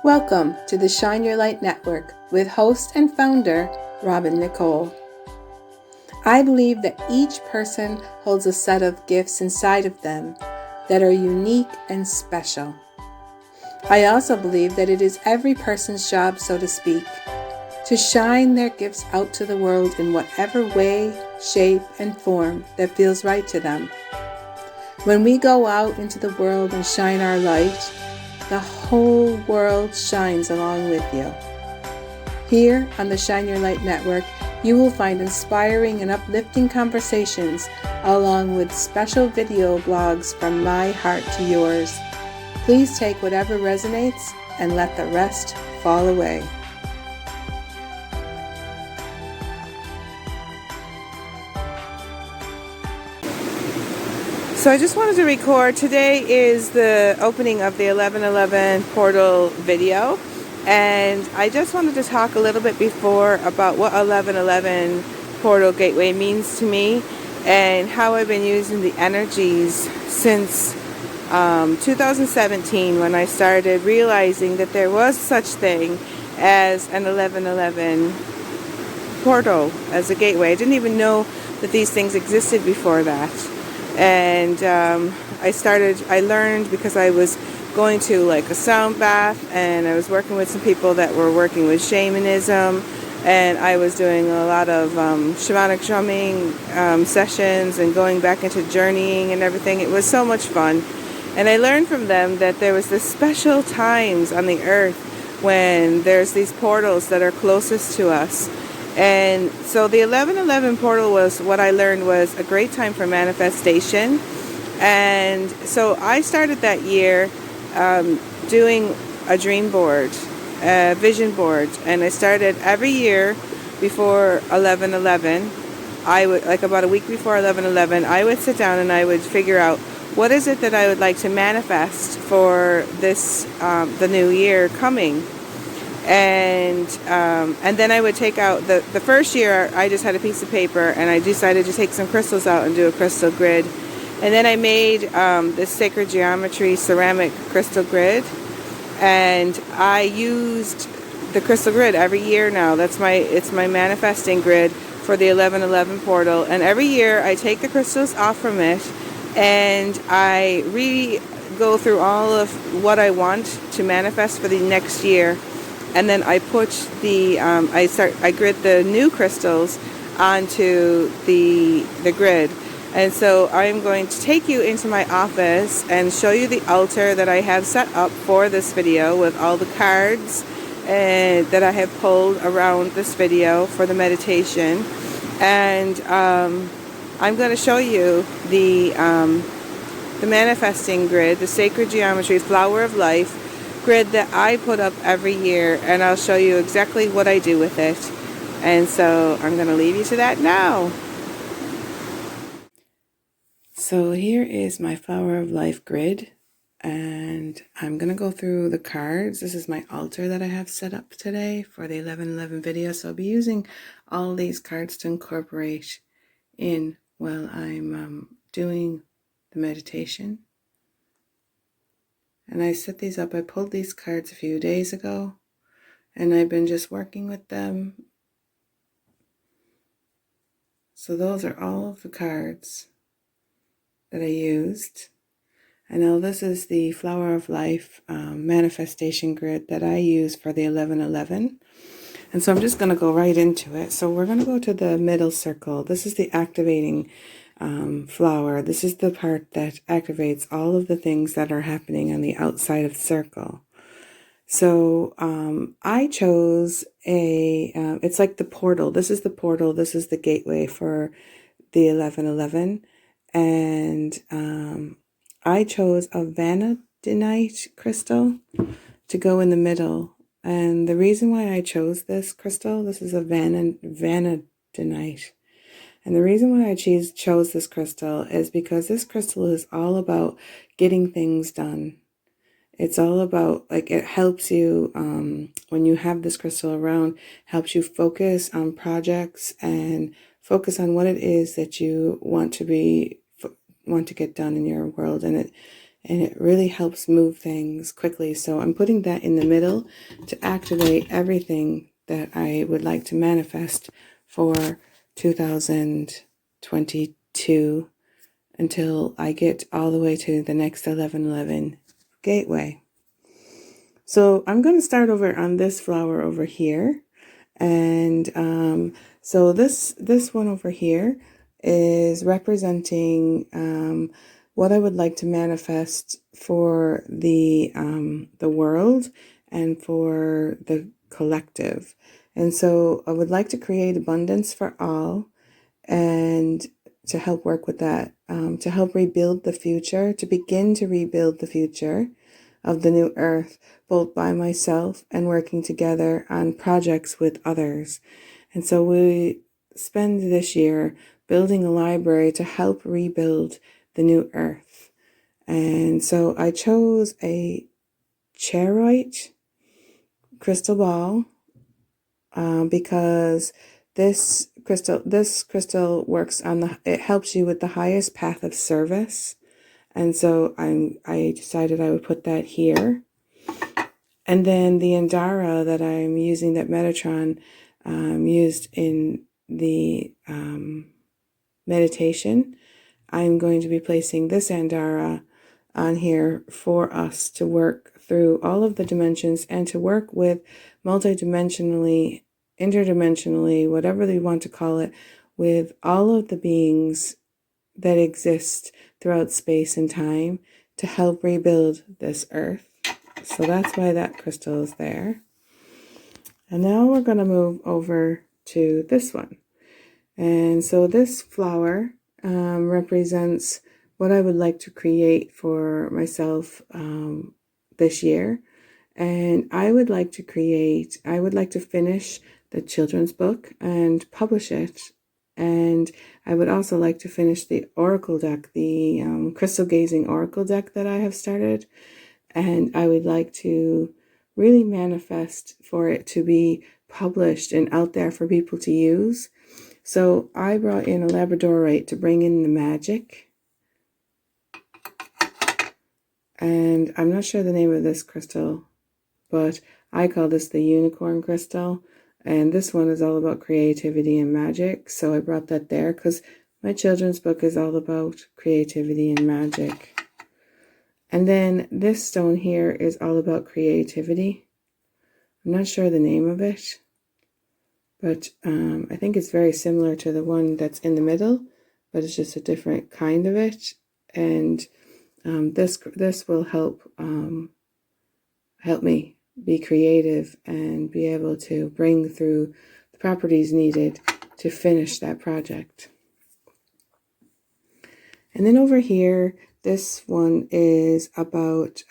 Welcome to the Shine Your Light Network with host and founder, Robin Nicole. I believe that each person holds a set of gifts inside of them that are unique and special. I also believe that it is every person's job, so to speak, to shine their gifts out to the world in whatever way, shape, and form that feels right to them. When we go out into the world and shine our light, the whole world shines along with you. Here on the Shine Your Light Network, you will find inspiring and uplifting conversations along with special video blogs from my heart to yours. Please take whatever resonates and let the rest fall away. So I just wanted to record. Today is the opening of the 1111 portal video, and I just wanted to talk a little bit before about what 1111 portal gateway means to me and how I've been using the energies since 2017, when I started realizing that there was such thing as an 1111 portal as a gateway. I didn't even know that these things existed before that. And I learned because I was going to like a sound bath, and I was working with some people that were working with shamanism, and I was doing a lot of shamanic drumming sessions and going back into journeying and everything. It was so much fun. And I learned from them that there was this special times on the earth when there's these portals that are closest to us. And so the 1111 portal was what I learned was a great time for manifestation. And so I started that year doing a dream board, a vision board. And I started every year before 1111. I would, like about a week before 1111, I would sit down and I would figure out what is it that I would like to manifest for this, the new year coming. And then I would take out the first year. I just had a piece of paper, and I decided to take some crystals out and do a crystal grid. And then I made this sacred geometry ceramic crystal grid, and I used the crystal grid every year now. It's my manifesting grid for the 1111 portal. And every year I take the crystals off from it, and I go through all of what I want to manifest for the next year. And then I put I grid the new crystals onto the grid. And so I'm going to take you into my office and show you the altar that I have set up for this video with all the cards that I have pulled around this video for the meditation. And I'm going to show you the manifesting grid, the sacred geometry flower of life grid that I put up every year, and I'll show you exactly what I do with it. And so I'm going to leave you to that now. So here is my flower of life grid, and I'm going to go through the cards. This is my altar that I have set up today for the 1111 video. So I'll be using all these cards to incorporate in while I'm doing the meditation. And I set these up. I pulled these cards a few days ago, and I've been just working with them. So those are all of the cards that I used. And now this is the Flower of Life manifestation grid that I use for the 1111. And so I'm just going to go right into it. So we're going to go to the middle circle. This is the activating flower. This is the part that activates all of the things that are happening on the outside of the circle. So I chose it's like the portal. This is the portal. This is the gateway for the 1111. And I chose a vanadinite crystal to go in the middle. And the reason why I chose this crystal, this is a vanadinite. And the reason why I chose this crystal is because this crystal is all about getting things done. It's all about, like, it helps you, when you have this crystal around, helps you focus on projects and focus on what it is that you want to get done in your world. And and it really helps move things quickly. So I'm putting that in the middle to activate everything that I would like to manifest for 2022 until I get all the way to the next 1111 gateway. So I'm going to start over on this flower over here. And so this one over here is representing what I would like to manifest for the world and for the collective. And so I would like to create abundance for all, and to help work with that, to help rebuild the future, to begin to rebuild the future of the new earth, both by myself and working together on projects with others. And so we spend this year building a library to help rebuild the new earth. And so I chose a charoite crystal ball because this crystal works on it helps you with the highest path of service. And so I decided I would put that here. And then the Andara that I'm using, that Metatron used in the meditation, I'm going to be placing this Andara on here for us to work through all of the dimensions and to work with multidimensionally, interdimensionally, whatever you want to call it, with all of the beings that exist throughout space and time to help rebuild this earth. So that's why that crystal is there. And now we're going to move over to this one. And so this flower represents what I would like to create for myself this year. And I would like to finish the children's book and publish it. And I would also like to finish the oracle deck, the crystal gazing oracle deck that I have started. And I would like to really manifest for it to be published and out there for people to use. So I brought in a labradorite to bring in the magic. And I'm not sure the name of this crystal, but I call this the unicorn crystal. And this one is all about creativity and magic. So I brought that there because my children's book is all about creativity and magic. And then this stone here is all about creativity. I'm not sure the name of it, but I think it's very similar to the one that's in the middle, but it's just a different kind of it. And this will help me be creative and be able to bring through the properties needed to finish that project. And then over here, this one is about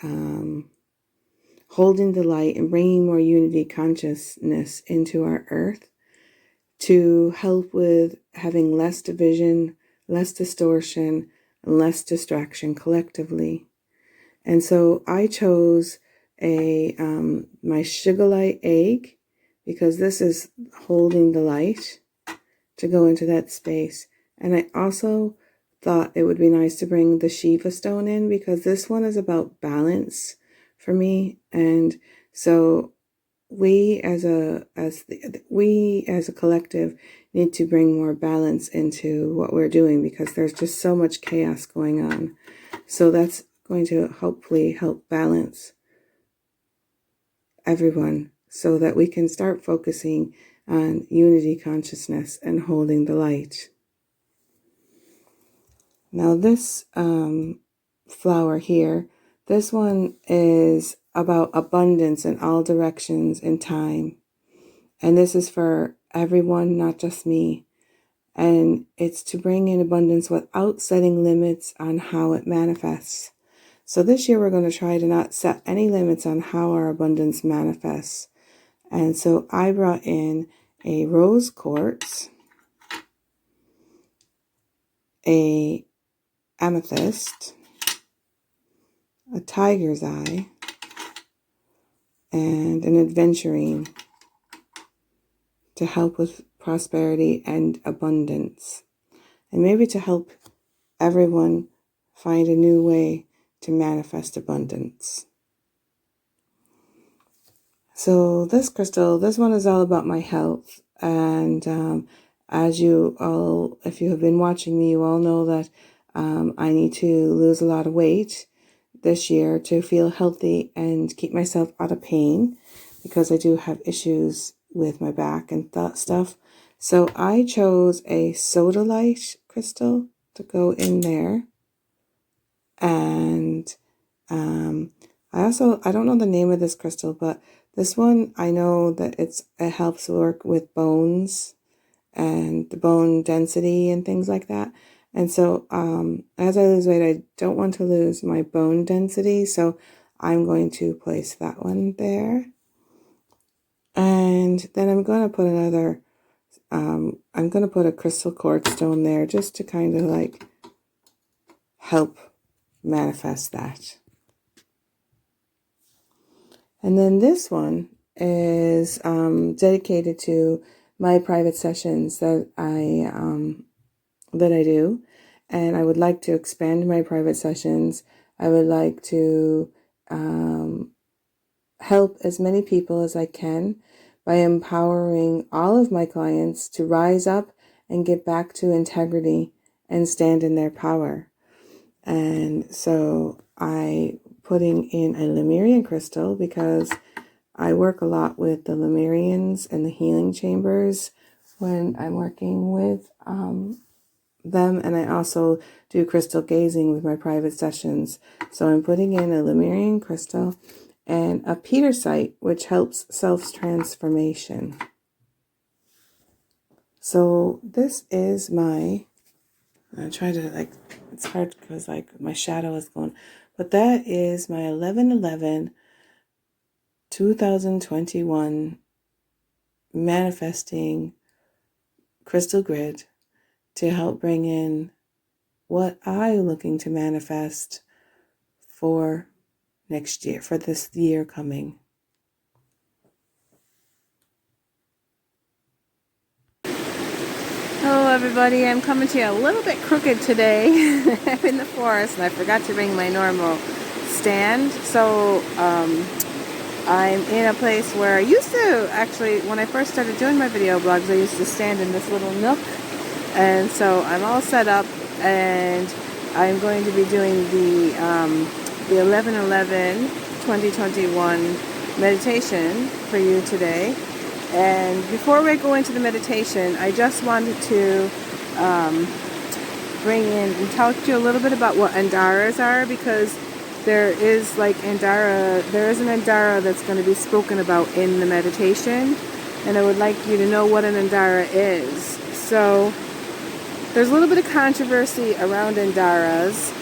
holding the light and bringing more unity consciousness into our earth to help with having less division, less distortion, and less distraction collectively. And so I chose my sugar light egg because this is holding the light to go into that space. And I also thought it would be nice to bring the Shiva stone in because this one is about balance for me. And so we as a collective need to bring more balance into what we're doing because there's just so much chaos going on. So that's going to hopefully help balance everyone so that we can start focusing on unity consciousness and holding the light. Now this flower here, this one is about abundance in all directions in time. And this is for everyone, not just me. And it's to bring in abundance without setting limits on how it manifests. So this year we're going to try to not set any limits on how our abundance manifests. And so I brought in a rose quartz, a amethyst, a tiger's eye, and an adventurine to help with prosperity and abundance. And maybe to help everyone find a new way to manifest abundance. So this crystal, this one is all about my health. And as you all, if you have been watching me, you all know that I need to lose a lot of weight this year to feel healthy and keep myself out of pain, because I do have issues with my back and stuff. So I chose a sodalite crystal to go in there. And I don't know the name of this crystal, but this one, I know that it helps work with bones and the bone density and things like that. And so as I lose weight, I don't want to lose my bone density. So I'm going to place that one there. And then I'm going to put another, I'm going to put a crystal quartz stone there just to kind of like help manifest that. And then this one is dedicated to my private sessions that I do, and I would like to expand my private sessions. I would like to help as many people as I can by empowering all of my clients to rise up and get back to integrity and stand in their power. And so I putting in a Lemurian crystal because I work a lot with the Lemurians and the healing chambers when I'm working with them, and I also do crystal gazing with my private sessions. So I'm putting in a Lemurian crystal and a petersite, which helps self-transformation. So this is my, I try to like, it's hard because like my shadow is going, but that is my 11/11 2021 manifesting crystal grid to help bring in what I'm looking to manifest for next year, for this year coming. Hello everybody, I'm coming to you a little bit crooked today. I'm in the forest and I forgot to bring my normal stand. So I'm in a place where I used to actually, when I first started doing my video blogs, I used to stand in this little nook. And so I'm all set up and I'm going to be doing the 11/11/2021 meditation for you today. And before we go into the meditation, I just wanted to bring in and talk to you a little bit about what Andaras are, because there is an Andara that's going to be spoken about in the meditation, and I would like you to know what an Andara is. So there's a little bit of controversy around Andaras.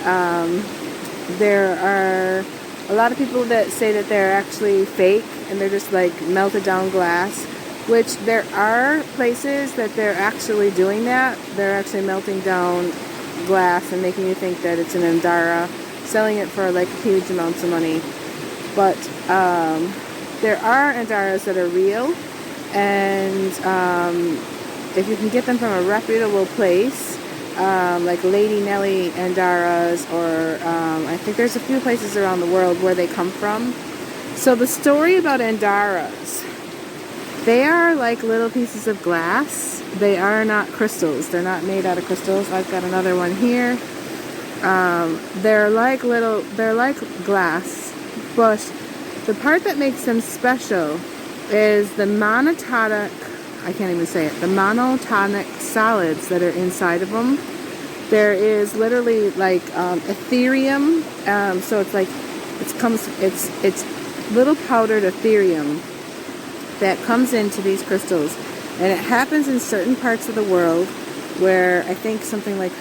There are a lot of people that say that they're actually fake and they're just like melted down glass, which there are places that they're actually doing that. They're actually melting down glass and making you think that it's an Andara, selling it for like huge amounts of money. But there are Andaras that are real, and if you can get them from a reputable place, like Lady Nelly Andaras, or I think there's a few places around the world where they come from. So the story about Andaras, they are like little pieces of glass. They are not crystals. They're not made out of crystals. I've got another one here. They're like glass, but the part that makes them special is the monotonic solids that are inside of them. There is literally like Ethereum, so it's like it's little powdered Ethereum that comes into these crystals, and it happens in certain parts of the world where I think something like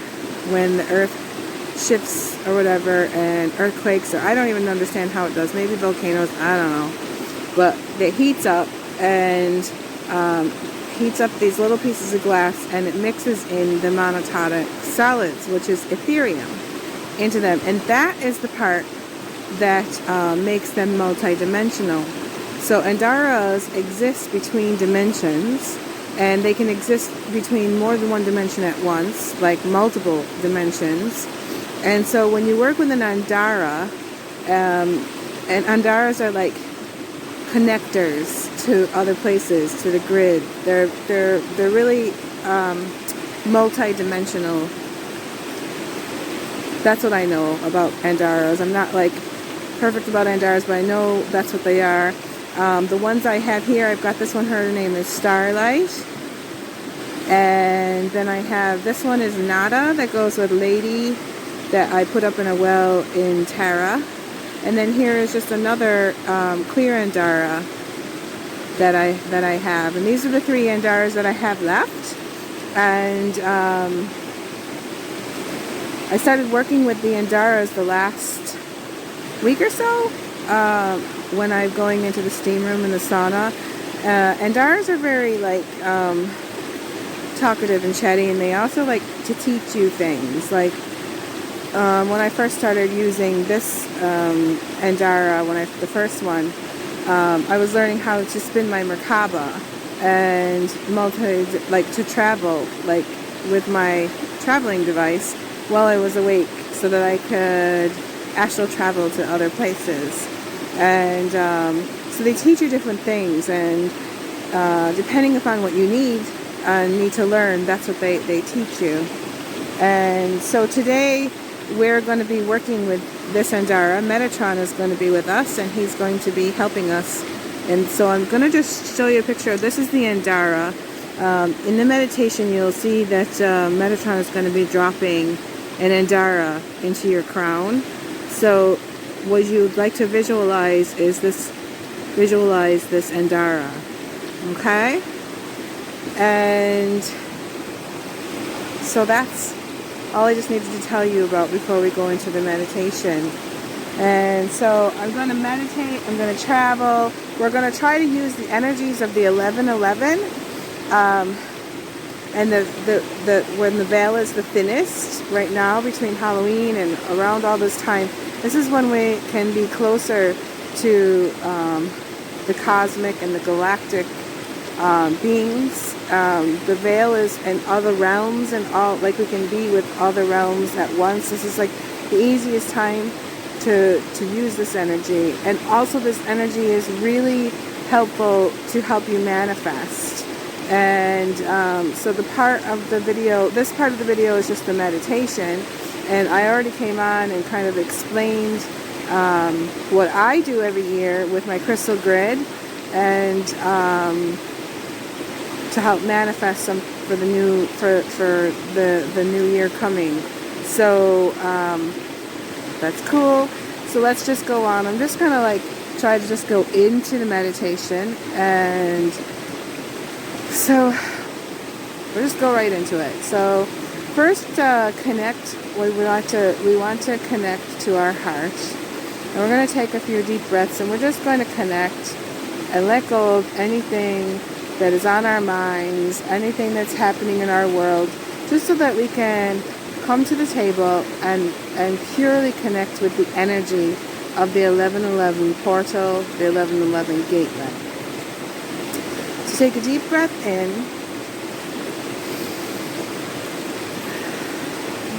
when the earth shifts or whatever, and earthquakes, or I don't even understand how it does, maybe volcanoes, I don't know, but it heats up and heats up these little pieces of glass, and it mixes in the monotonic solids, which is Ethereum, into them, and that is the part that makes them multidimensional. So Andaras exist between dimensions, and they can exist between more than one dimension at once, like multiple dimensions. And so when you work with an Andara, and Andaras are like connectors to other places, to the grid. They're really multi-dimensional. That's what I know about Andaras. I'm not like perfect about Andaras, but I know that's what they are. The ones I have here, I've got this one, her name is Starlight. And then I have, this one is Nada, that goes with Lady, that I put up in a well in Tara. And then here is just another clear Andara that I have. And these are the 3 Andaras that I have left. And I started working with the Andaras the last week or so when I'm going into the steam room and the sauna. Andaras are very like talkative and chatty, and they also like to teach you things. Like when I first started using this Andara, the first one, I was learning how to spin my Merkaba and to travel like with my traveling device while I was awake, so that I could astral travel to other places. And so they teach you different things, and depending upon what you need to learn, that's what they teach you. And so today we're going to be working with this Andara. Metatron is going to be with us, and he's going to be helping us. And so I'm going to just show you a picture. This is the Andara. In the meditation, you'll see that Metatron is going to be dropping an Andara into your crown. So what you'd like to visualize is this Andara. Okay? And so that's all I just needed to tell you about before we go into the meditation. And so I'm going to meditate, I'm going to travel. We're going to try to use the energies of the 1111. And when the veil is the thinnest right now between Halloween and around all this time, this is when we can be closer to the cosmic and the galactic beings. The veil is in other realms, and all, like we can be with other realms at once. This is like the easiest time to use this energy. And also this energy is really helpful to help you manifest. And so this part of the video is just the meditation, and I already came on and kind of explained what I do every year with my crystal grid, and to help manifest some for the new the new year coming. So that's cool. So let's just go on. I'm just gonna like try to just go into the meditation, and so we'll just go right into it. So first, connect. We want to connect to our heart, and we're going to take a few deep breaths, and we're just going to connect and let go of anything that is on our minds, anything that's happening in our world, just so that we can come to the table and purely connect with the energy of the 1111 portal, the 1111 gateway. So take a deep breath in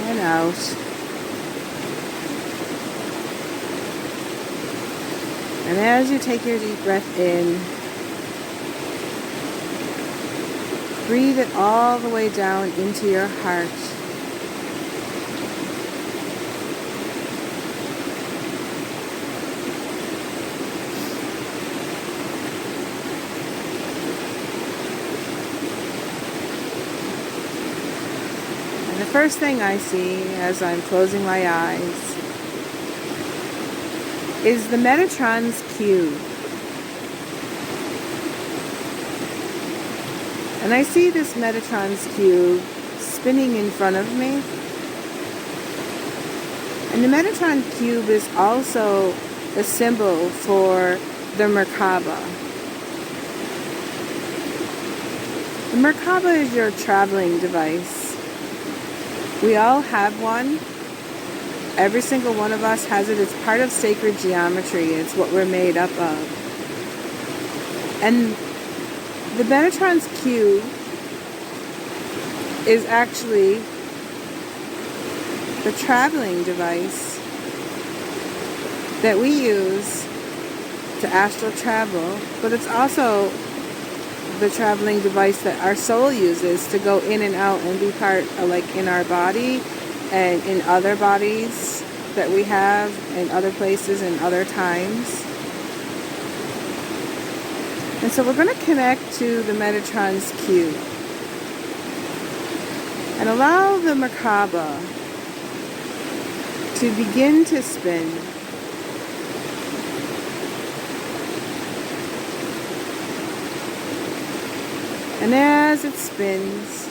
and out. And as you take your deep breath in, breathe it all the way down into your heart. And the first thing I see as I'm closing my eyes is the Metatron's cube. And I see this Metatron's cube spinning in front of me. And the Metatron cube is also a symbol for the Merkaba. The Merkaba is your traveling device. We all have one. Every single one of us has it. It's part of sacred geometry. It's what we're made up of. And the Metatron's cube is actually the traveling device that we use to astral travel, but it's also the traveling device that our soul uses to go in and out and be part of, like, in our body and in other bodies that we have in other places and other times. And so we're going to connect to the Metatron's cube and allow the Merkaba to begin to spin. And as it spins,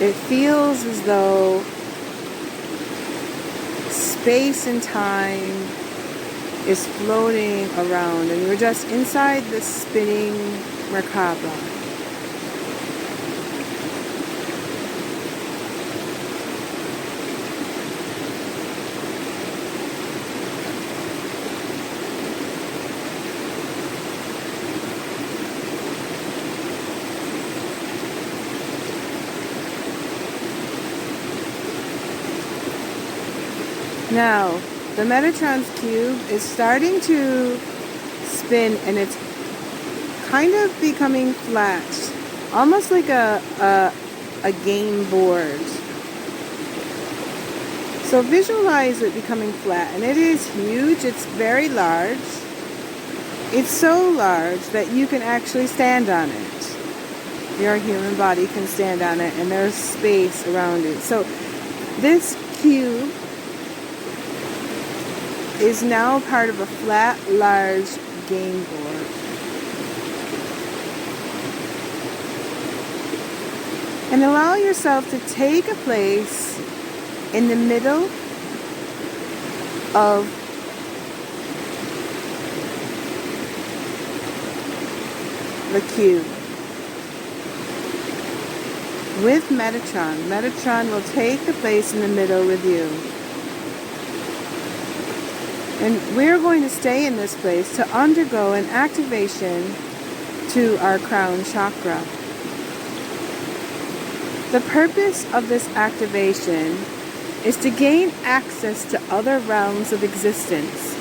it feels as though space and time is floating around, and you're just inside the spinning Merkaba. Now, the Metatron's cube is starting to spin, and it's kind of becoming flat, almost like a game board. So visualize it becoming flat, and it is huge. It's very large. It's so large that you can actually stand on it. Your human body can stand on it, and there's space around it. So this cube is now part of a flat, large game board. And allow yourself to take a place in the middle of the cube with Metatron. Metatron will take the place in the middle with you. And we're going to stay in this place to undergo an activation to our crown chakra. The purpose of this activation is to gain access to other realms of existence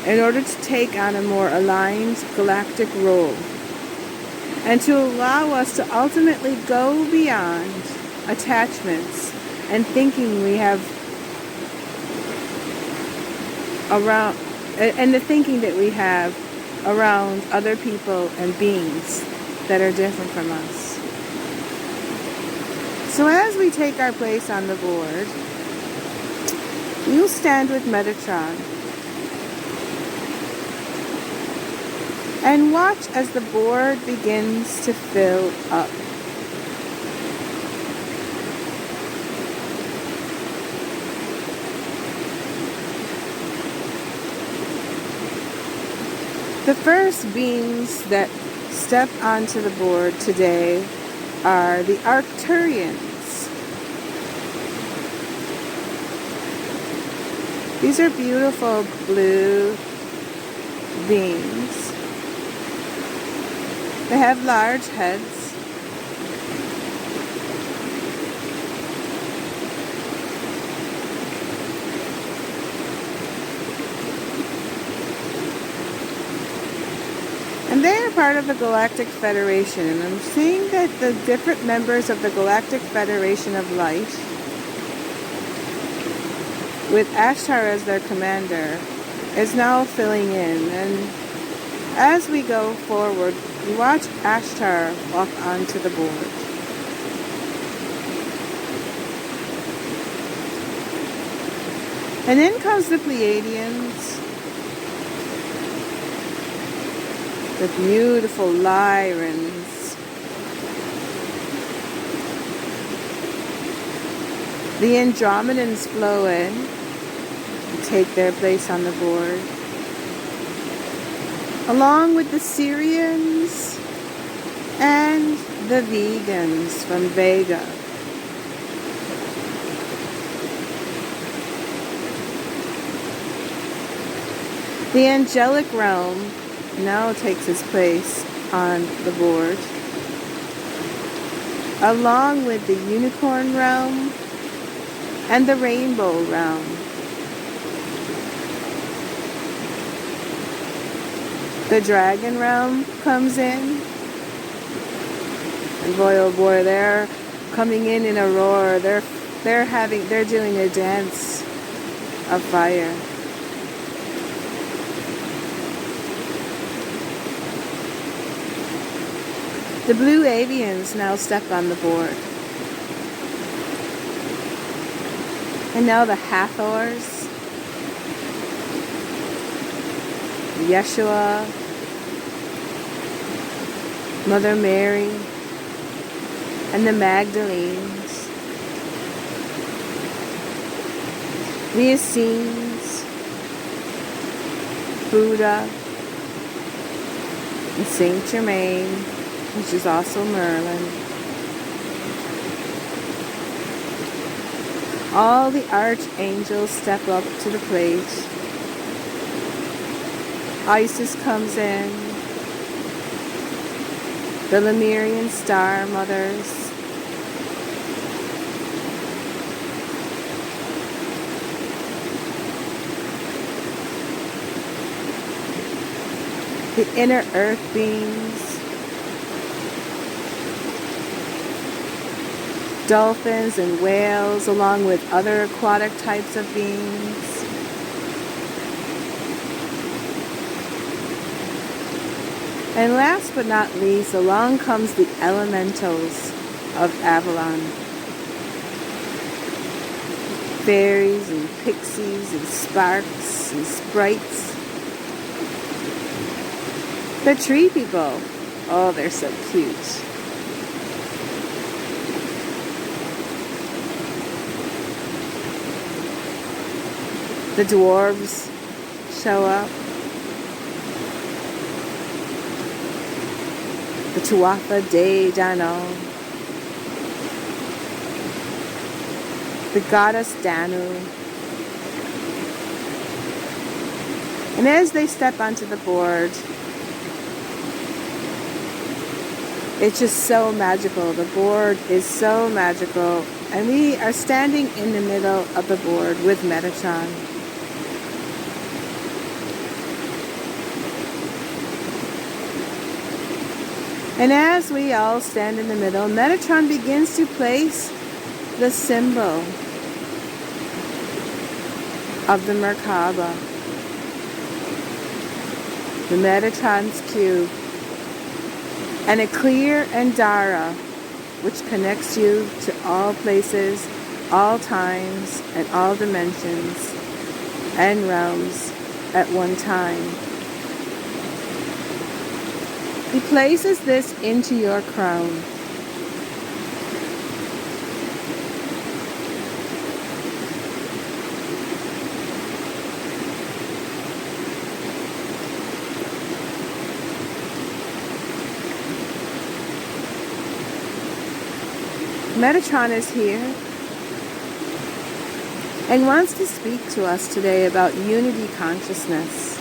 in order to take on a more aligned galactic role, and to allow us to ultimately go beyond attachments and thinking we have around, and the thinking that we have around other people and beings that are different from us. So as we take our place on the board, you'll stand with Metatron and watch as the board begins to fill up. The first beings that step onto the board today are the Arcturians. These are beautiful blue beings. They have large heads. And they are part of the Galactic Federation. And I'm seeing that the different members of the Galactic Federation of Light, with Ashtar as their commander, is now filling in. And as we go forward, we watch Ashtar walk onto the board. And then comes the Pleiadians, the beautiful Lyrans, the Andromedans flow in and take their place on the board, along with the Syrians and the Vegans from Vega. The angelic realm now takes its place on the board. along with the unicorn realm and the rainbow realm. The dragon realm comes in, and boy oh boy, they're coming in a roar. They're doing a dance of fire. The blue avians now step on the board. And now the Hathors, Yeshua, Mother Mary, and the Magdalenes, the Essenes, Buddha, and Saint Germain, which is also Merlin. All the archangels step up to the plate. Isis comes in. The Lemurian Star Mothers. The inner earth beings. Dolphins and whales, along with other aquatic types of beings. And last but not least, along comes the elementals of Avalon. Fairies and pixies and sparks and sprites. The tree people. Oh, they're so cute. The dwarves show up. The Tuatha De Danann. The goddess Danu. And as they step onto the board, it's just so magical. The board is so magical. And we are standing in the middle of the board with Metatron. And as we all stand in the middle, Metatron begins to place the symbol of the Merkaba, the Metatron's cube, and a clear Andara, which connects you to all places, all times, and all dimensions and realms at one time. He places this into your crown. Metatron is here and wants to speak to us today about unity consciousness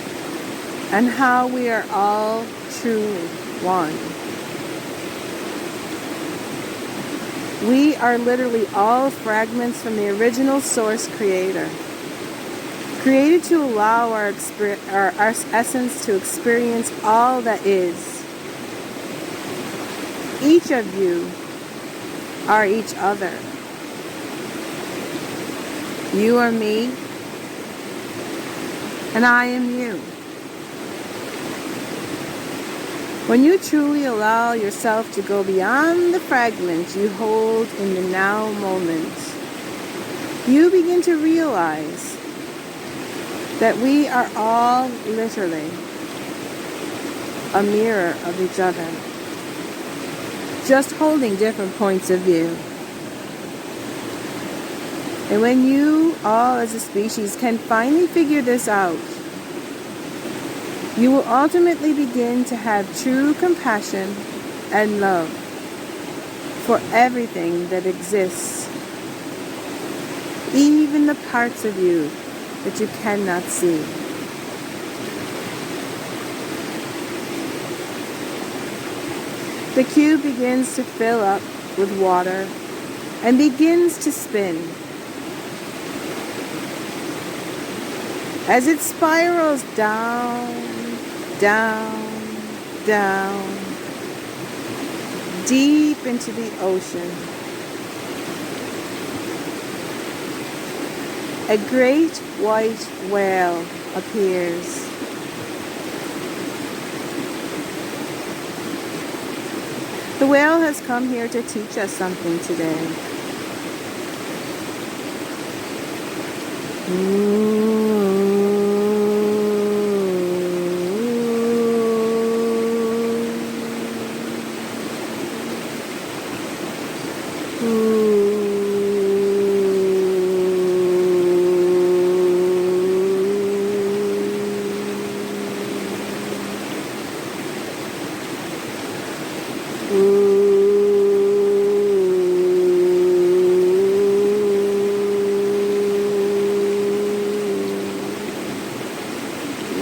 and how we are all true one. We are literally all fragments from the original source creator, created to allow our essence to experience all that is. Each of you are each other. You are me, and I am you. When you truly allow yourself to go beyond the fragments you hold in the now moment, you begin to realize that we are all literally a mirror of each other, just holding different points of view. And when you all as a species can finally figure this out, you will ultimately begin to have true compassion and love for everything that exists, even the parts of you that you cannot see. The cube begins to fill up with water and begins to spin. As it spirals down, down, down, deep into the ocean. A great white whale appears. The whale has come here to teach us something today.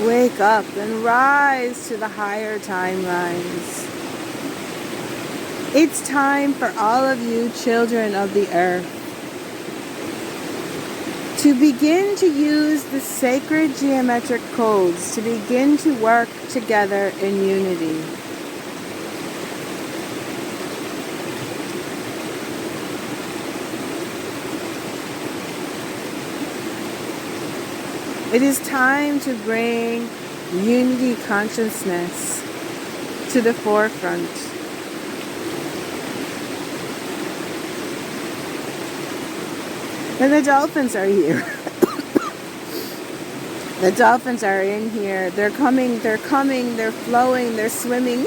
Wake up and rise to the higher timelines. It's time for all of you children of the earth to begin to use the sacred geometric codes to begin to work together in unity. It is time to bring unity consciousness to the forefront. And the dolphins are here. The dolphins are in here. They're coming, they're flowing, they're swimming.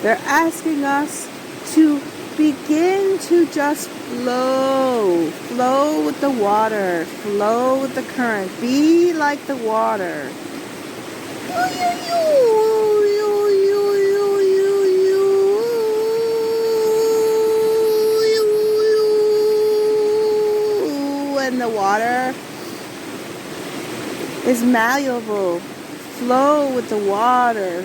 They're asking us to begin to just flow with the water, flow with the current, be like the water. And the water is malleable. Flow with the water.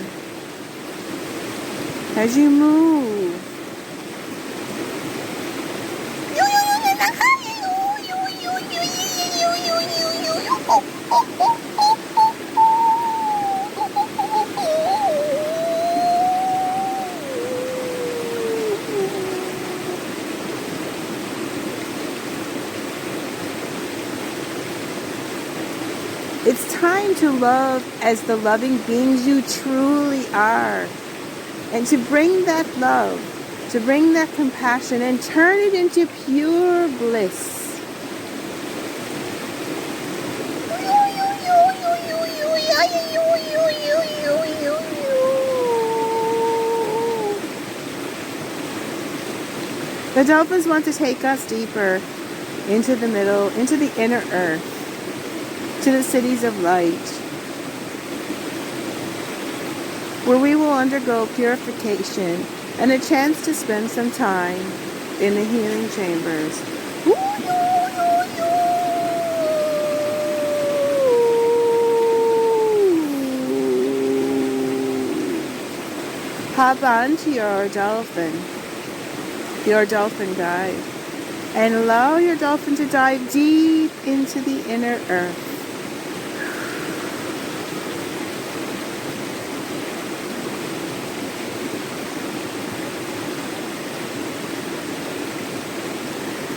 As you move, it's time to love as the loving beings you truly are. And to bring that love, to bring that compassion and turn it into pure bliss. The dolphins want to take us deeper into the middle, into the inner earth, to the cities of light, where we will undergo purification and a chance to spend some time in the healing chambers. Hop onto your dolphin guide, and allow your dolphin to dive deep into the inner earth.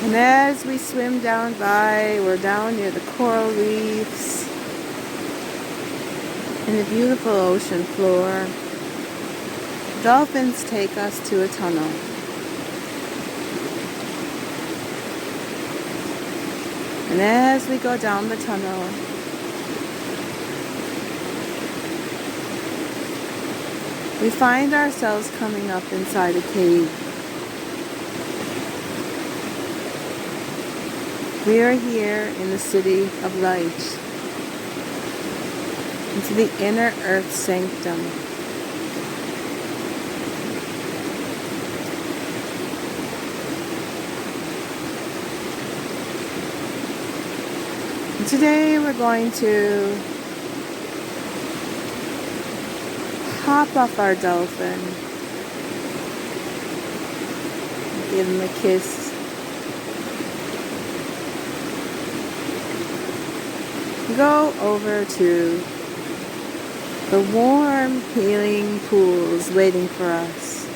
And as we swim down by, we're down near the coral reefs and the beautiful ocean floor. Dolphins take us to a tunnel. And as we go down the tunnel, we find ourselves coming up inside a cave. We are here in the city of light, into the inner earth sanctum. And today we're going to hop off our dolphin, give him a kiss. Go over to the warm healing pools waiting for us.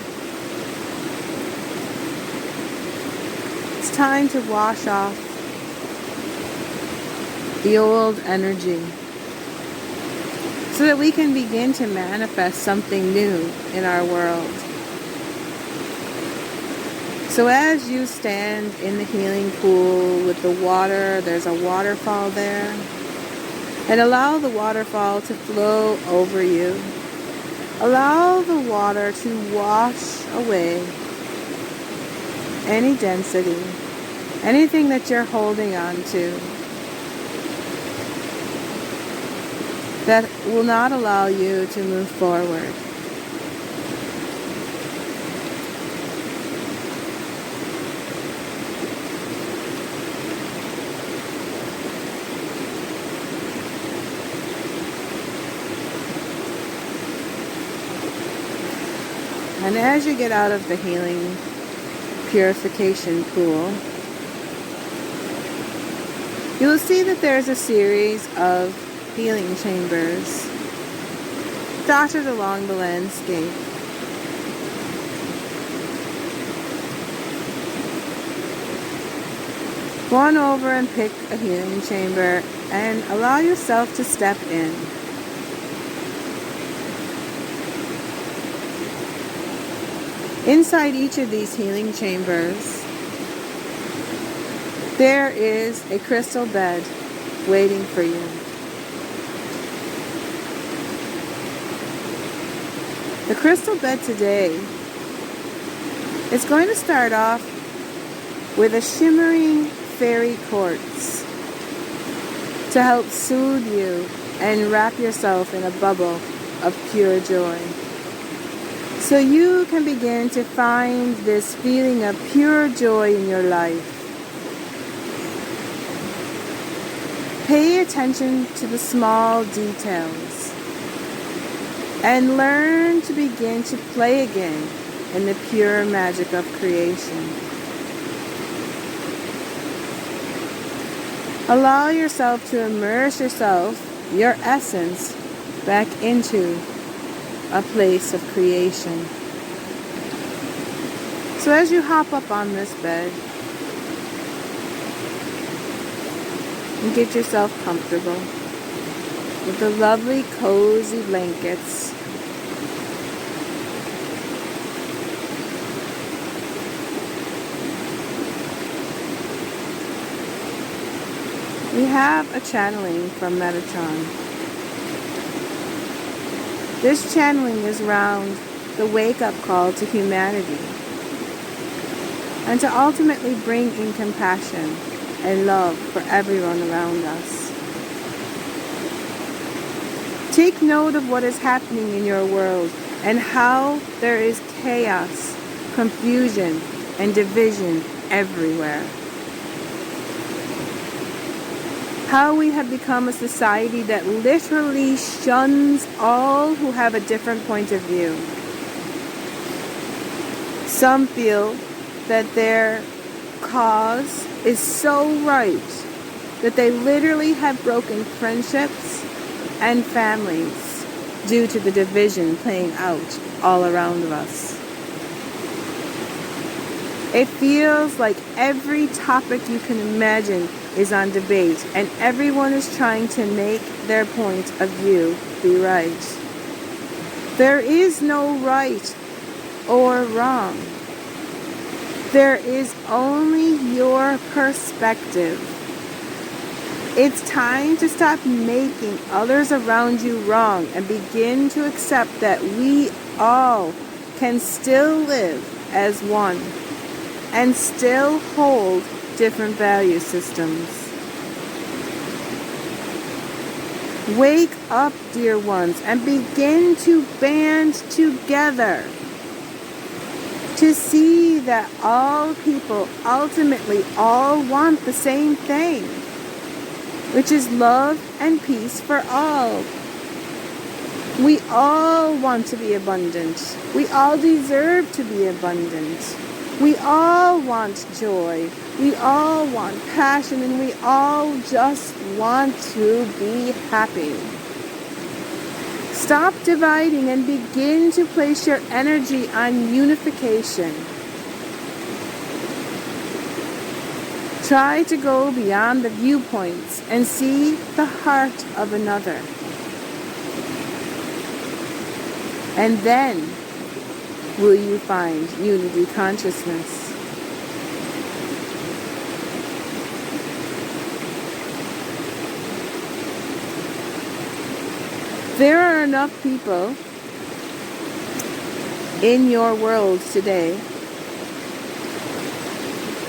It's time to wash off the old energy so that we can begin to manifest something new in our world. So as you stand in the healing pool with the water, there's a waterfall there. And allow the waterfall to flow over you. Allow the water to wash away any density, anything that you're holding on to that will not allow you to move forward. And as you get out of the healing purification pool, you will see that there's a series of healing chambers dotted along the landscape. Go on over and pick a healing chamber and allow yourself to step in. Inside each of these healing chambers, there is a crystal bed waiting for you. The crystal bed today is going to start off with a shimmering fairy quartz to help soothe you and wrap yourself in a bubble of pure joy. So you can begin to find this feeling of pure joy in your life. Pay attention to the small details and learn to begin to play again in the pure magic of creation. Allow yourself to immerse yourself, your essence, back into a place of creation. So as you hop up on this bed and get yourself comfortable with the lovely cozy blankets, we have a channeling from Metatron. This channeling is around the wake-up call to humanity and to ultimately bring in compassion and love for everyone around us. Take note of what is happening in your world and how there is chaos, confusion, and division everywhere. How we have become a society that literally shuns all who have a different point of view. Some feel that their cause is so right that they literally have broken friendships and families due to the division playing out all around us. It feels like every topic you can imagine is on debate, and everyone is trying to make their point of view be right. There is no right or wrong. There is only your perspective. It's time to stop making others around you wrong and begin to accept that we all can still live as one and still hold different value systems. Wake up, dear ones, and begin to band together to see that all people ultimately all want the same thing, which is love and peace for all. We all want to be abundant. We all deserve to be abundant. We all want joy. We all want passion, and we all just want to be happy. Stop dividing and begin to place your energy on unification. Try to go beyond the viewpoints and see the heart of another. And then will you find unity consciousness. There are enough people in your world today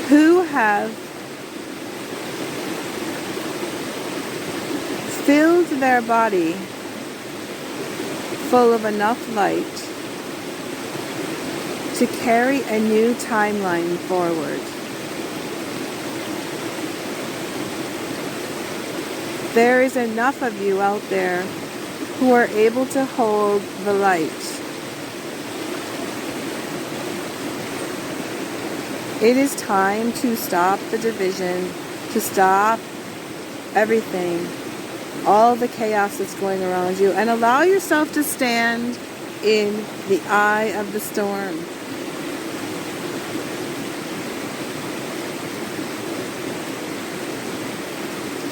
who have filled their body full of enough light to carry a new timeline forward. There is enough of you out there who are able to hold the light. It is time to stop the division, to stop everything, all the chaos that's going around you, and allow yourself to stand in the eye of the storm.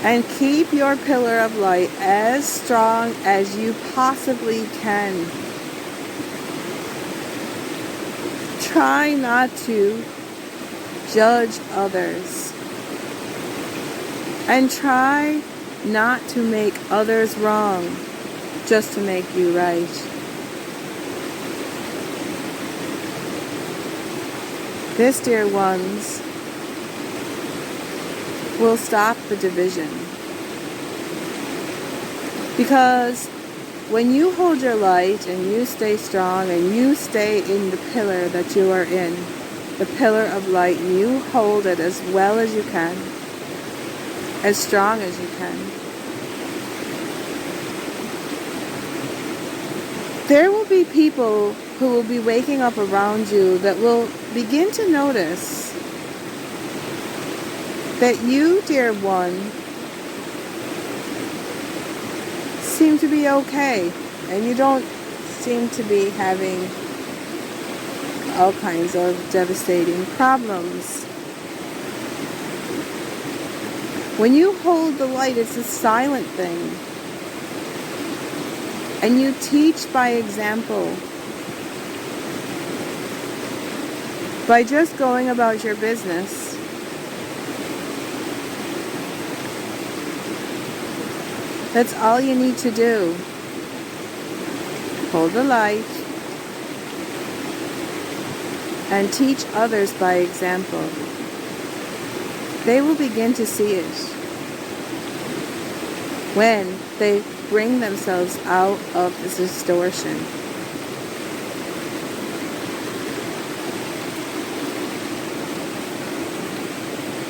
And keep your pillar of light as strong as you possibly can. Try not to judge others. And try not to make others wrong just to make you right. This, dear ones, will stop the division. Because when you hold your light and you stay strong and you stay in the pillar that you are in, the pillar of light, and you hold it as well as you can, as strong as you can, there will be people who will be waking up around you that will begin to notice that you, dear one, seem to be okay, and you don't seem to be having all kinds of devastating problems. When you hold the light, it's a silent thing, and you teach by example. By just going about your business, that's all you need to do. Hold the light and teach others by example. They will begin to see it when they bring themselves out of this distortion.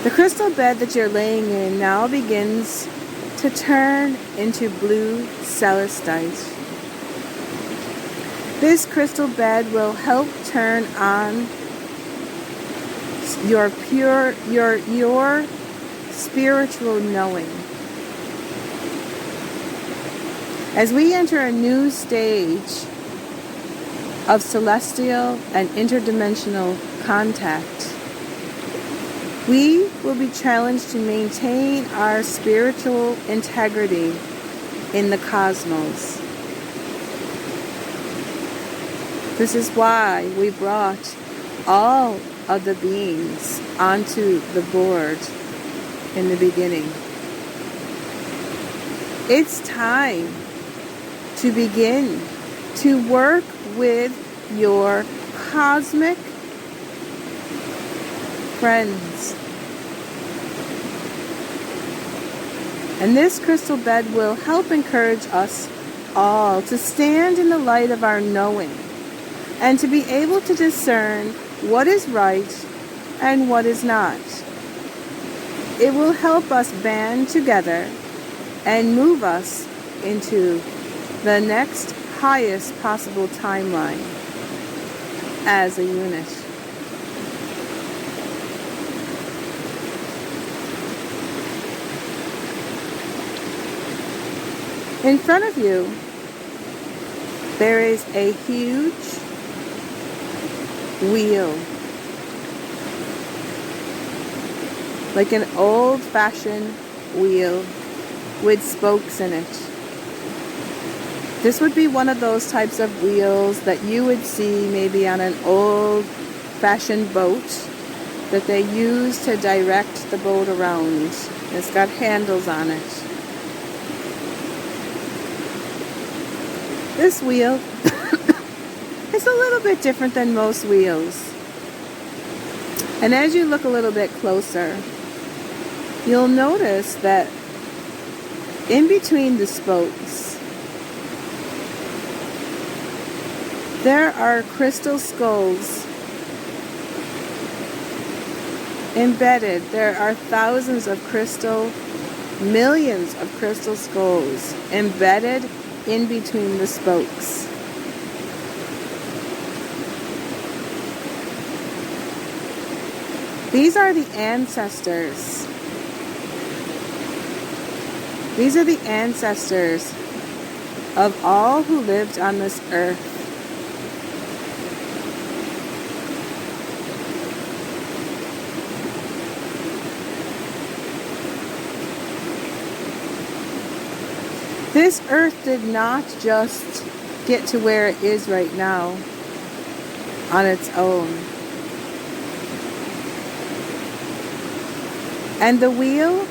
The crystal bed that you're laying in now begins to turn into blue celestite. This crystal bed will help turn on your spiritual knowing. As we enter a new stage of celestial and interdimensional contact, we will be challenged to maintain our spiritual integrity in the cosmos. This is why we brought all of the beings onto the board in the beginning. It's time to begin to work with your cosmic friends And this crystal bed will help encourage us all to stand in the light of our knowing and to be able to discern what is right and what is not. It will help us band together and move us into the next highest possible timeline as a unit. In front of you, there is a huge wheel, like an old-fashioned wheel with spokes in it. This would be one of those types of wheels that you would see maybe on an old-fashioned boat that they use to direct the boat around. It's got handles on it. This wheel is a little bit different than most wheels. And as you look a little bit closer, you'll notice that in between the spokes, there are crystal skulls embedded. There are thousands of millions of crystal skulls embedded in between the spokes. These are the ancestors. These are the ancestors of all who lived on this earth. This earth did not just get to where it is right now on its own. And the wheel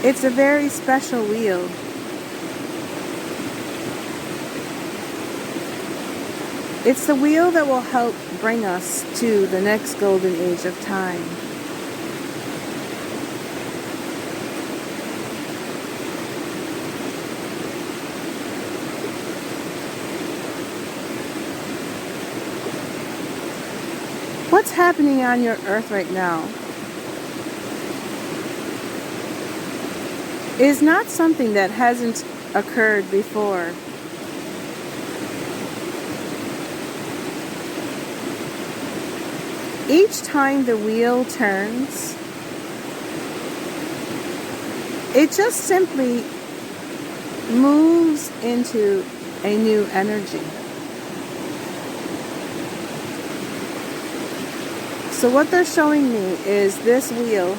it's a very special wheel. It's the wheel that will help bring us to the next golden age of time. What's happening on your earth right now is not something that hasn't occurred before. Each time the wheel turns, it just simply moves into a new energy. So what they're showing me is this wheel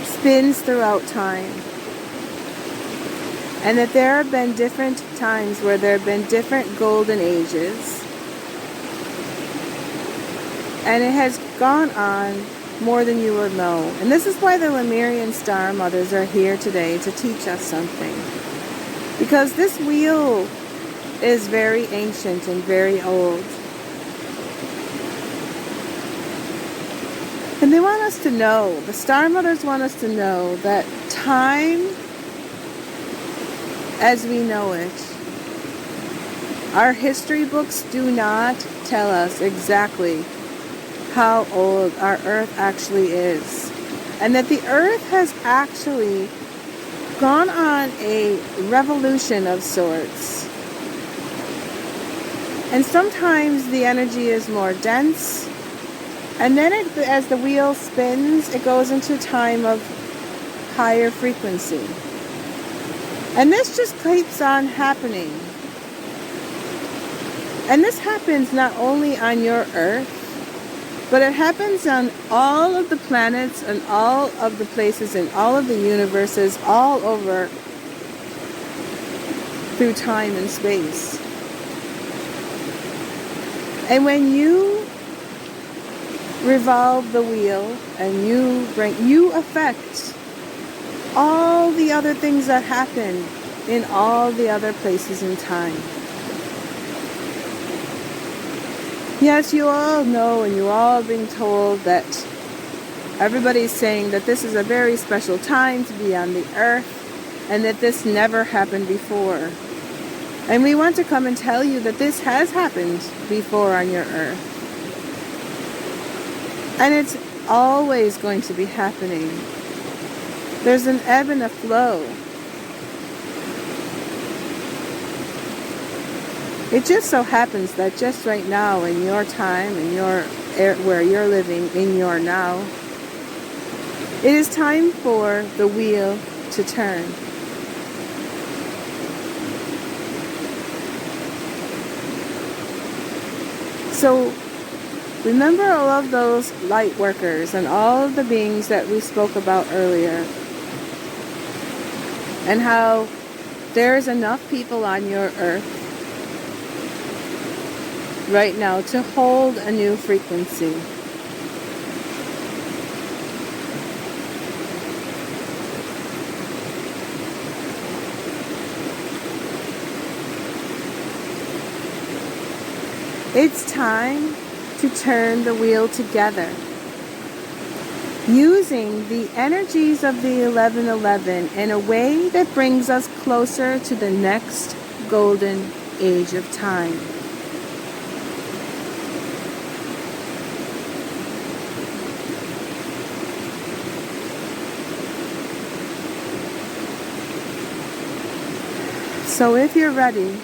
spins throughout time. And that there have been different times where there have been different golden ages. And it has gone on more than you would know. And this is why the Lemurian Star Mothers are here today to teach us something. Because this wheel is very ancient and very old. And they want us to know, the Star Mothers want us to know that time as we know it, our history books do not tell us exactly how old our Earth actually is. And that the Earth has actually gone on a revolution of sorts. And sometimes the energy is more dense. And then as the wheel spins, it goes into a time of higher frequency. And this just keeps on happening. And this happens not only on your Earth, but it happens on all of the planets and all of the places in all of the universes all over through time and space. And when you revolve the wheel and you affect all the other things that happen in all the other places in time. Yes, you all know and you all being told that everybody's saying that this is a very special time to be on the earth and that this never happened before. And we want to come and tell you that this has happened before on your earth. And it's always going to be happening. There's an ebb and a flow. It just so happens that just right now in your time, in your where you're living, in your now, it is time for the wheel to turn. So remember all of those light workers and all of the beings that we spoke about earlier, and how there's enough people on your earth right now to hold a new frequency. It's time to turn the wheel together, using the energies of the 1111 in a way that brings us closer to the next golden age of time. So if you're ready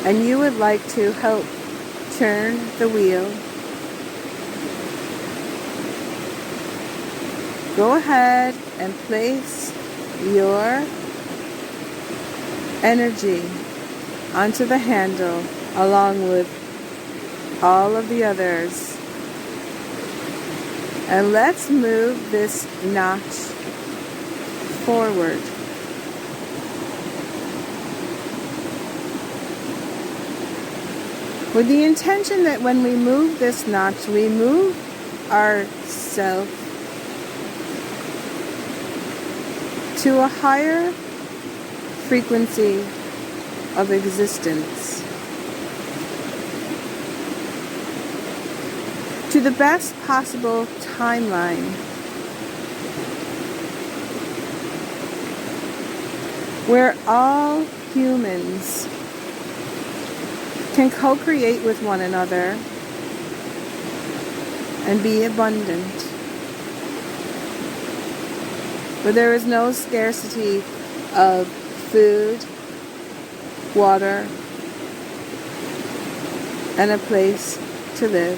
and you would like to help turn the wheel, go ahead and place your energy onto the handle along with all of the others. And let's move this notch forward. With the intention that when we move this notch, we move ourselves to a higher frequency of existence, to the best possible timeline, where all humans can co-create with one another and be abundant, where there is no scarcity of food, water, and a place to live.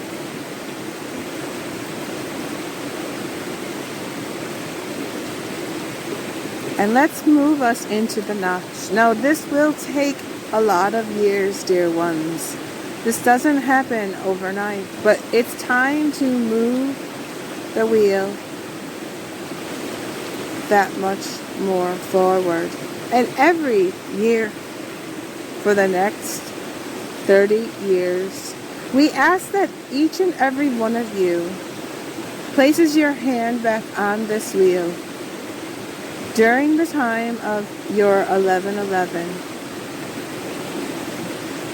And let's move us into the notch. Now this will take a lot of years, dear ones. This doesn't happen overnight, but it's time to move the wheel that much more forward. And every year for the next 30 years, we ask that each and every one of you places your hand back on this wheel during the time of your 1111.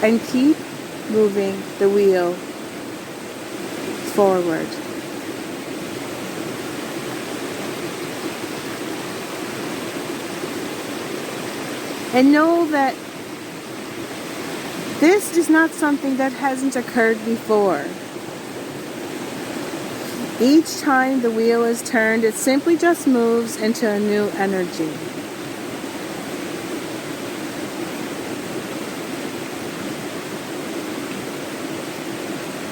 And keep moving the wheel forward. And know that this is not something that hasn't occurred before. Each time the wheel is turned, it simply just moves into a new energy.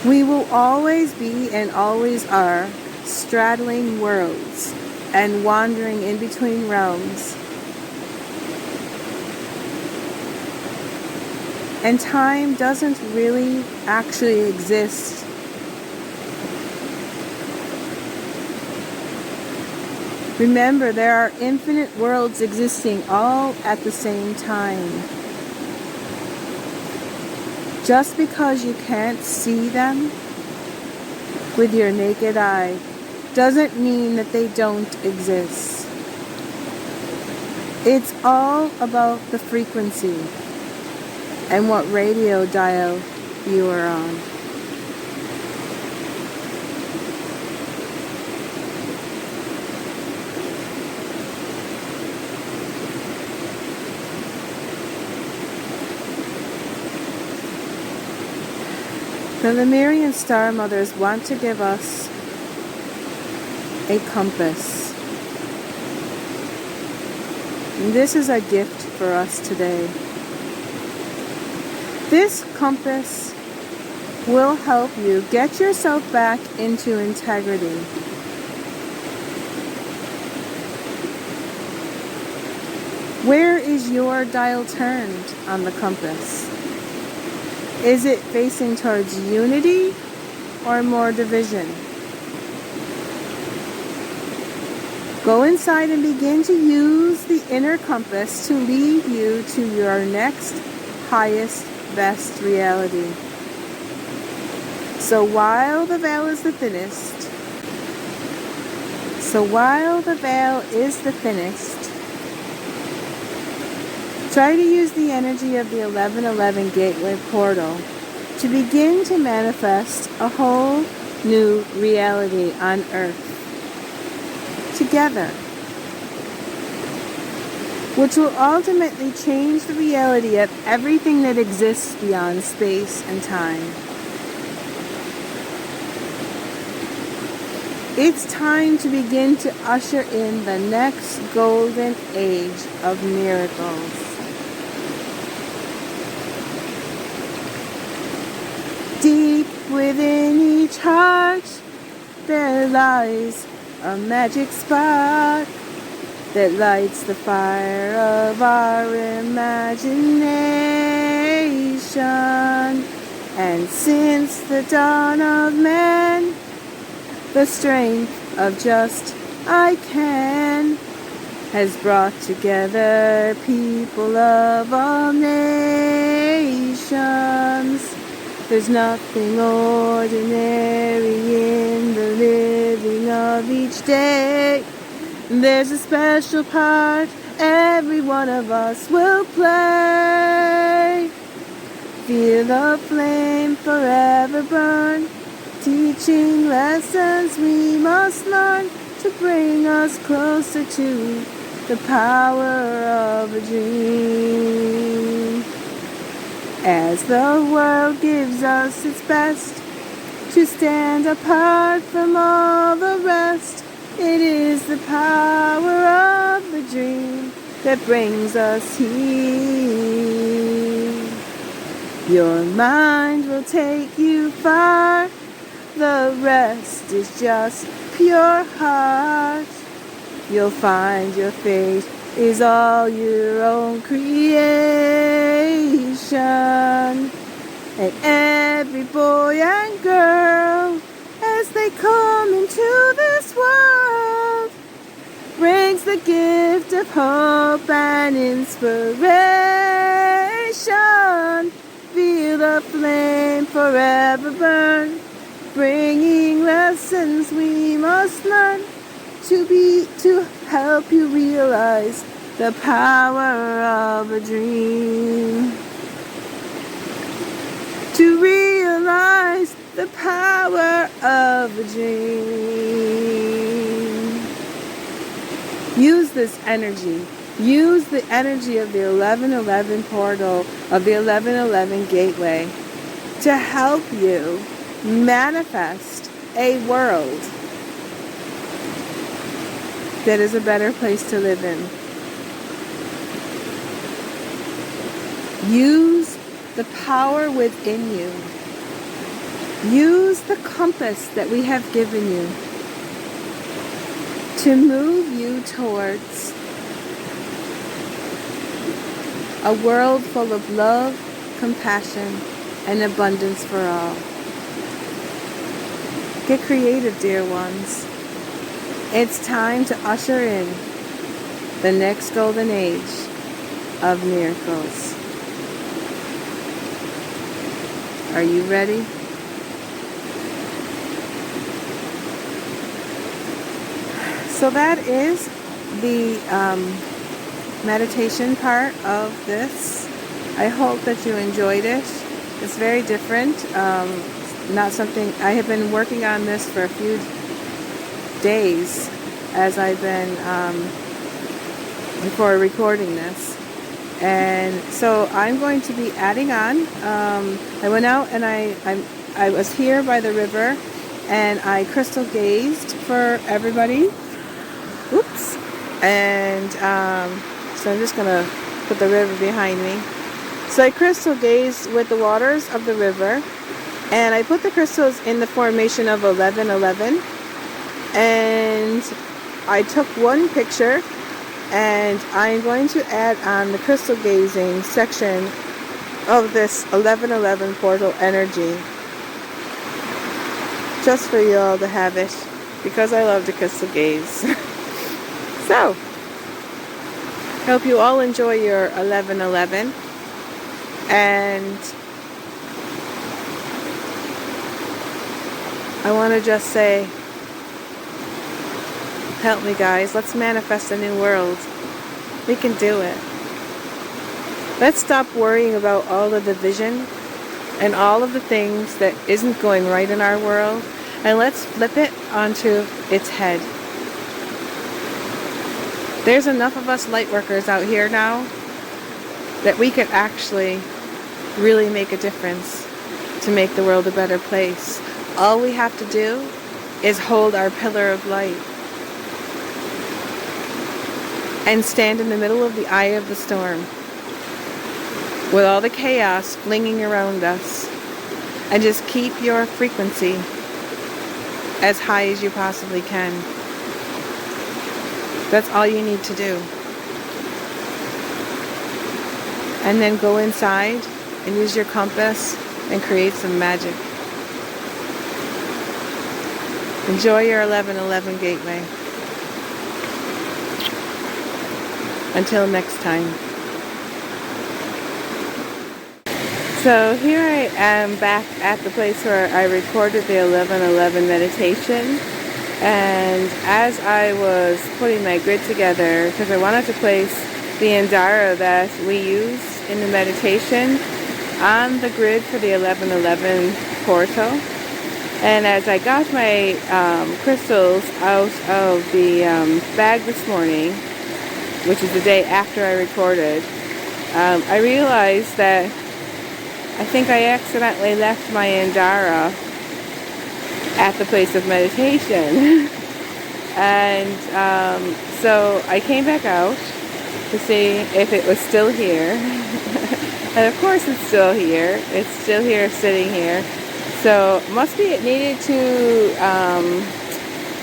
We will always be and always are straddling worlds and wandering in between realms. And time doesn't really actually exist. Remember, there are infinite worlds existing all at the same time. Just because you can't see them with your naked eye doesn't mean that they don't exist. It's all about the frequency and what radio dial you are on. The Lemurian Star Mothers want to give us a compass. And this is a gift for us today. This compass will help you get yourself back into integrity. Where is your dial turned on the compass? Is it facing towards unity or more division? Go inside and begin to use the inner compass to lead you to your next, highest, best reality. So while the veil is the thinnest, try to use the energy of the 1111 Gateway Portal to begin to manifest a whole new reality on Earth together, which will ultimately change the reality of everything that exists beyond space and time. It's time to begin to usher in the next golden age of miracles. Deep within each heart, there lies a magic spark that lights the fire of our imagination. And since the dawn of man, the strength of just I can has brought together people of all nations. There's nothing ordinary in the living of each day. There's a special part every one of us will play. Feel the flame forever burn, teaching lessons we must learn to bring us closer to the power of a dream. As the world gives us its best to stand apart from all the rest, it is the power of the dream that brings us here. Your mind will take you far, the rest is just pure heart. You'll find your fate is all your own creation. And every boy and girl, as they come into this world, brings the gift of hope and inspiration. Feel the flame forever burn, bringing lessons we must learn to help you realize the power of a dream. To realize the power of a dream. Use this energy. Use the energy of the 1111 portal, of the 1111 gateway, to help you manifest a world that is a better place to live in. Use the power within you. Use the compass that we have given you to move you towards a world full of love, compassion, and abundance for all. Get creative, dear ones. It's time to usher in the next golden age of miracles. Are you ready? So that is the meditation part of this. I hope that you enjoyed it. It's very different. Not something I have been working on this for a few days as I've been before recording this. And so I'm going to be adding on. I went out and I was here by the river and I crystal gazed for everybody. Oops. And so I'm just going to put the river behind me. So I crystal gazed with the waters of the river. And I put the crystals in the formation of 1111. And I took one picture. And I'm going to add on the crystal gazing section of this 1111 portal energy. Just for you all to have it. Because I love to crystal gaze. So, hope you all enjoy your 1111. And I want to just say, help me guys, let's manifest a new world. We can do it. Let's stop worrying about all the division and all of the things that isn't going right in our world, and let's flip it onto its head. There's enough of us light workers out here now that we could actually really make a difference to make the world a better place. All we have to do is hold our pillar of light and stand in the middle of the eye of the storm with all the chaos flinging around us, and just keep your frequency as high as you possibly can. That's all you need to do. And then go inside and use your compass and create some magic. Enjoy your 1111 gateway. Until next time. So here I am back at the place where I recorded the 1111 meditation. And as I was putting my grid together, because I wanted to place the Andara that we use in the meditation on the grid for the 1111 portal. And as I got my crystals out of the bag this morning, which is the day after I recorded, I realized that I think I accidentally left my Andara at the place of meditation. And so I came back out to see if it was still here. And of course it's still here. It's still here, sitting here. So must be it needed to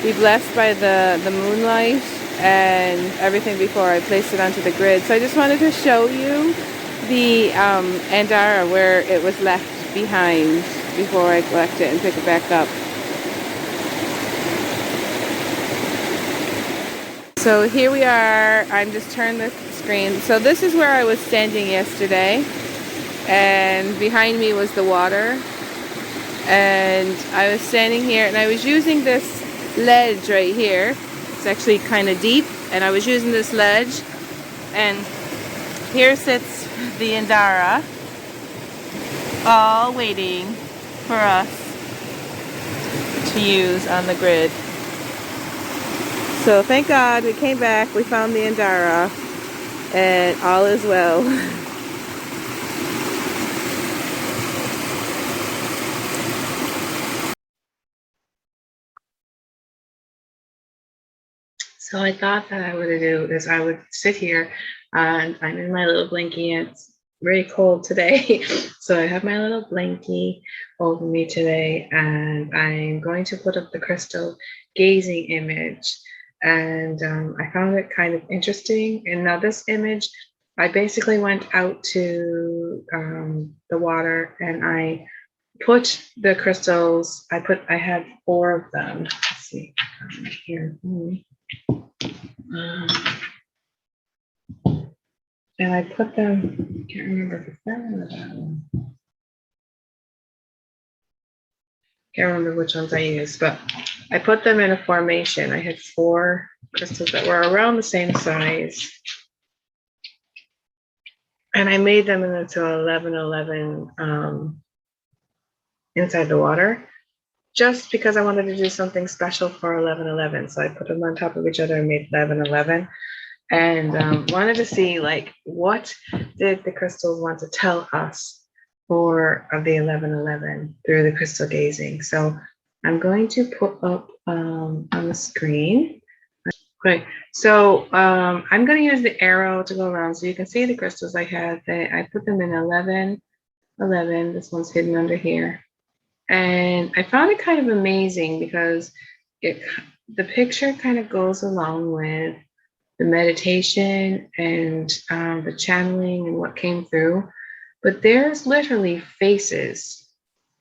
be blessed by the moonlight and everything before I placed it onto the grid. So I just wanted to show you the Andara where it was left behind before I collect it and pick it back up. So here we are. I'm just turned the screen. So this is where I was standing yesterday, and behind me was the water. And I was standing here and I was using this ledge right here. It's actually kind of deep, and I was using this ledge, and here sits the Andara, all waiting for us to use on the grid. So thank God we came back, we found the Andara, and all is well. So I thought that I would do is I would sit here, and I'm in my little blankie. It's very cold today. So I have my little blankie over me today, and I'm going to put up the crystal gazing image. And I found it kind of interesting. And now this image, I basically went out to the water and I put the crystals, I had 4 of them. Let's see, right here. And I put them, I can't remember if it's that one or that one. Can't remember which ones I used, but I put them in a formation. I had 4 crystals that were around the same size. And I made them into 1111 inside the water, just because I wanted to do something special for 1111. So I put them on top of each other and made 1111, and wanted to see like what did the crystals want to tell us for the 1111 through the crystal gazing. So I'm going to put up on the screen. Okay, so I'm going to use the arrow to go around so you can see the crystals I had. I put them in 11, 11. This one's hidden under here. And I found it kind of amazing because the picture kind of goes along with the meditation and the channeling and what came through. But there's literally faces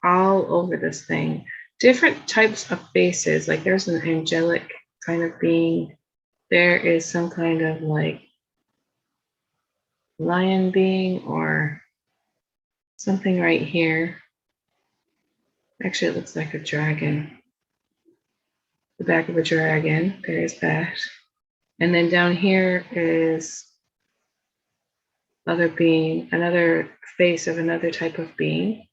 all over this thing, different types of faces. Like there's an angelic kind of being. There is some kind of like lion being or something right here. Actually, it looks like a dragon. The back of a dragon, there's that. And then down here is another face of another type of being.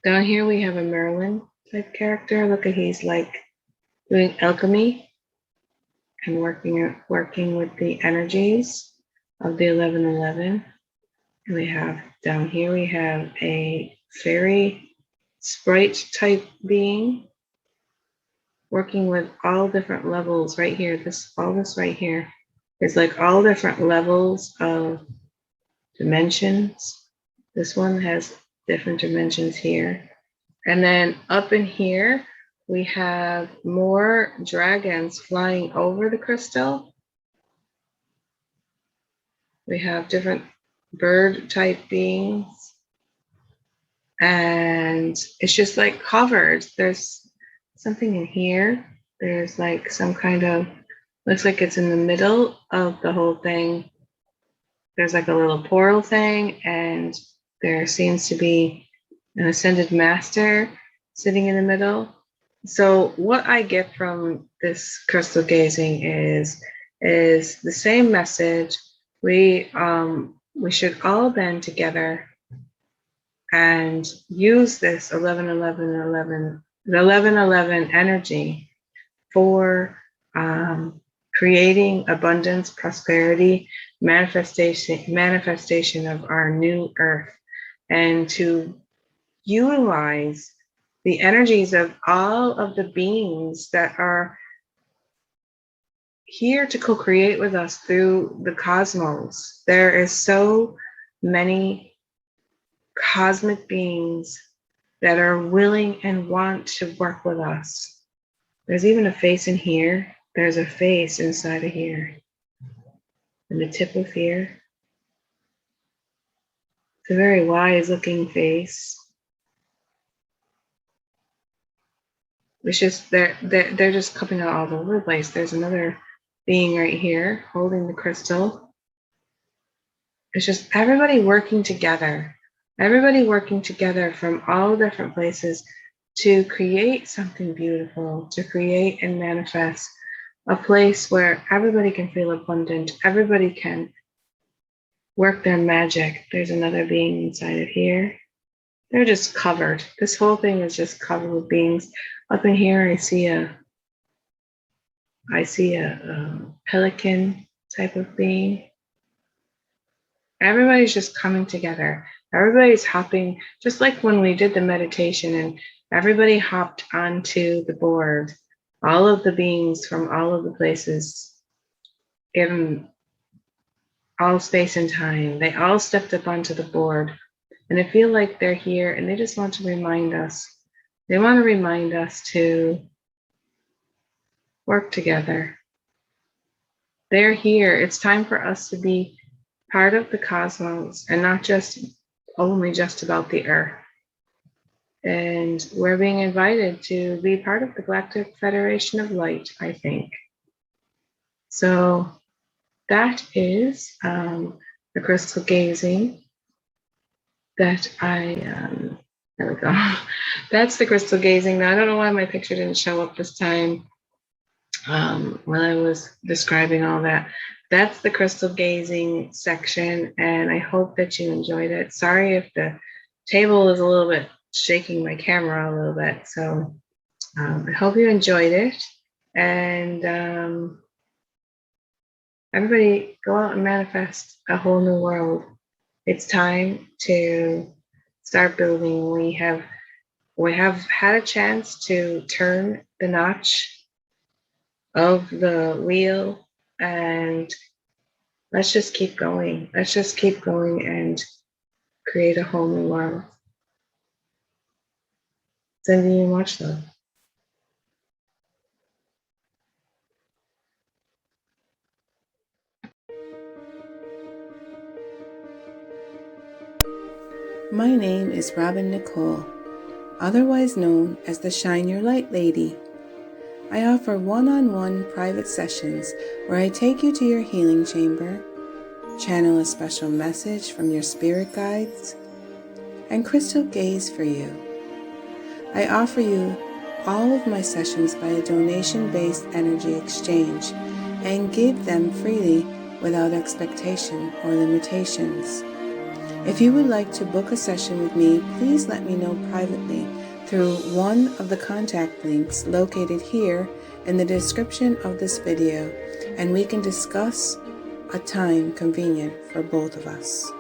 Down here we have a Merlin type character. Look at, he's like doing alchemy and working with the energies of the 1111. And we have down here, we have a fairy sprite type being working with all different levels right here. All this right here is like all different levels of dimensions. This one has different dimensions here. And then up in here, we have more dragons flying over the crystal. We have different bird type beings. And it's just like covered. There's something in here. There's like some kind of, looks like it's in the middle of the whole thing. There's like a little portal thing, and there seems to be an ascended master sitting in the middle. So what I get from this crystal gazing is the same message. We should all band together and use this 1111 energy for creating abundance, prosperity, manifestation of our new earth, and to utilize the energies of all of the beings that are here to co-create with us through the cosmos. There is so many cosmic beings that are willing and want to work with us. There's even a face in here. There's a face inside of here. And the tip of here. It's a very wise looking face. It's just, they're just coming out all over the place. There's another being right here holding the crystal. It's just everybody working together. Everybody working together from all different places to create something beautiful, to create and manifest a place where everybody can feel abundant, everybody can work their magic. There's another being inside of here. They're just covered. This whole thing is just covered with beings. Up in here, I see a pelican type of being. Everybody's just coming together. Everybody's hopping, just like when we did the meditation and everybody hopped onto the board. All of the beings from all of the places in all space and time, they all stepped up onto the board, and I feel like they're here and they just want to remind us. They want to remind us to work together. They're here. It's time for us to be part of the cosmos and not just about the earth. And we're being invited to be part of the Galactic Federation of Light, I think. So that is the crystal gazing that there we go. That's the crystal gazing. Now, I don't know why my picture didn't show up this time when I was describing all that. That's the crystal gazing section, and I hope that you enjoyed it. Sorry if the table is a little bit shaking my camera a little bit. So I hope you enjoyed it. And everybody go out and manifest a whole new world. It's time to start building. We have had a chance to turn the notch of the wheel, and let's just keep going. Let's just keep going and create a whole new world. Sending you much love. My name is Robin Nicole, otherwise known as the Shine Your Light Lady. I offer one-on-one private sessions where I take you to your healing chamber, channel a special message from your spirit guides, and crystal gaze for you. I offer you all of my sessions by a donation-based energy exchange and give them freely without expectation or limitations. If you would like to book a session with me, please let me know privately through one of the contact links located here in the description of this video, and we can discuss a time convenient for both of us.